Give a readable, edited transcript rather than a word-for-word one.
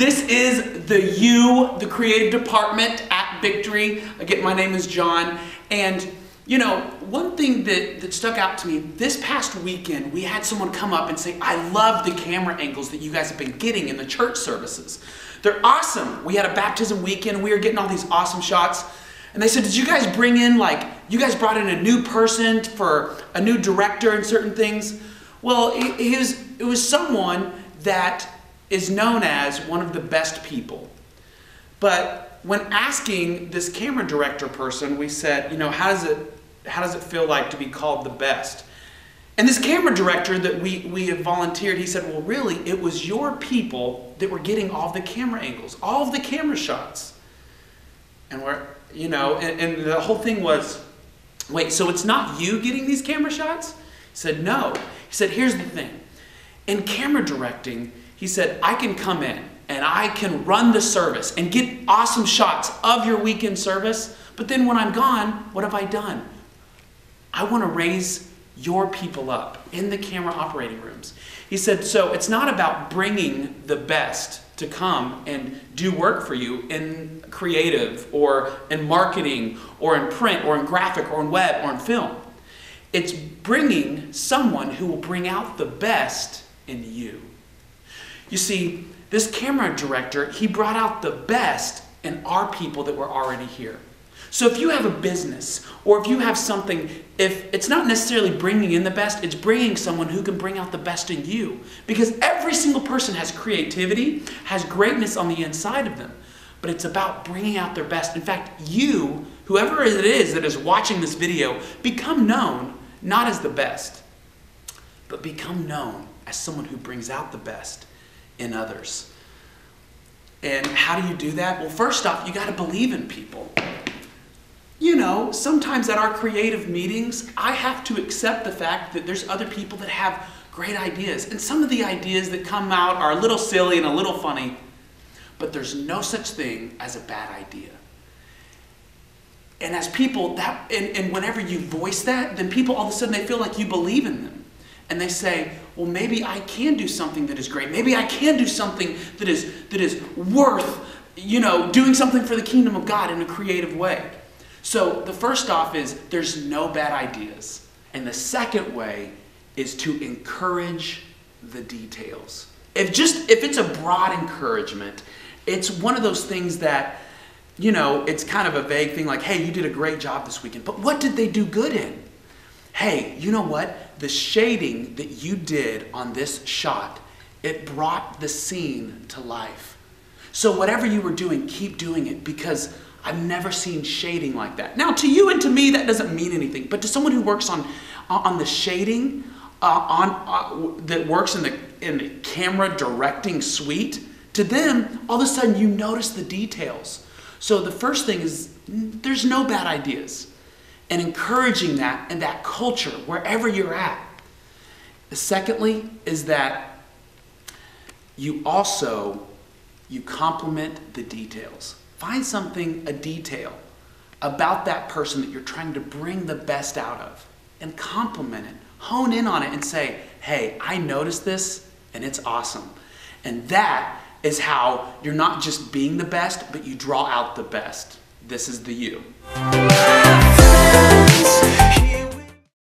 This is the creative department at Victory. Again, my name is John, and you know, one thing that stuck out to me, this past weekend, we had someone come up and say, I love the camera angles that you guys have been getting in the church services. They're awesome. We had a baptism weekend, we were getting all these awesome shots. And they said, did you guys bring in, you guys brought in a new person for a new director and certain things? Well, it was someone that is known as one of the best people. But when asking this camera director person, we said, you know, how does it feel like to be called the best? And this camera director that we have volunteered, he said, well, really, it was your people that were getting all of the camera angles, all of the camera shots. And and the whole thing was, wait, so it's not you getting these camera shots? He said, no. He said, here's the thing. In camera directing, he said, I can come in and I can run the service and get awesome shots of your weekend service, but then when I'm gone, what have I done? I want to raise your people up in the camera operating rooms. He said, so it's not about bringing the best to come and do work for you in creative or in marketing or in print or in graphic or in web or in film. It's bringing someone who will bring out the best in you. You see, this camera director, he brought out the best in our people that were already here. So if you have a business or if you have something, if it's not necessarily bringing in the best, it's bringing someone who can bring out the best in you. Because every single person has creativity, has greatness on the inside of them. But it's about bringing out their best. In fact, you, whoever it is that is watching this video, become known not as the best, but become known as someone who brings out the best in others. And how do you do that? Well, first off, you got to believe in people. You know, sometimes at our creative meetings, I have to accept the fact that there's other people that have great ideas. And some of the ideas that come out are a little silly and a little funny, but there's no such thing as a bad idea. And as people, and whenever you voice that, then people all of a sudden they feel like you believe in them. And they say, well, maybe I can do something that is great. Maybe I can do something that is worth, you know, doing something for the kingdom of God in a creative way. So the first off is there's no bad ideas. And the second way is to encourage the details. If it's a broad encouragement, it's one of those things that, you know, it's kind of a vague thing like, hey, you did a great job this weekend, but what did they do good in? Hey, you know what? The shading that you did on this shot, it brought the scene to life. So whatever you were doing, keep doing it, because I've never seen shading like that. Now, to you and to me, that doesn't mean anything. But to someone who works on the shading, that works in the camera directing suite, to them, all of a sudden you notice the details. So the first thing is there's no bad ideas, and encouraging that and that culture wherever you're at. Secondly, is that you complement the details. Find a detail about that person that you're trying to bring the best out of and compliment it. Hone in on it and say, hey, I noticed this and it's awesome. And that is how you're not just being the best, but you draw out the best. This is the you.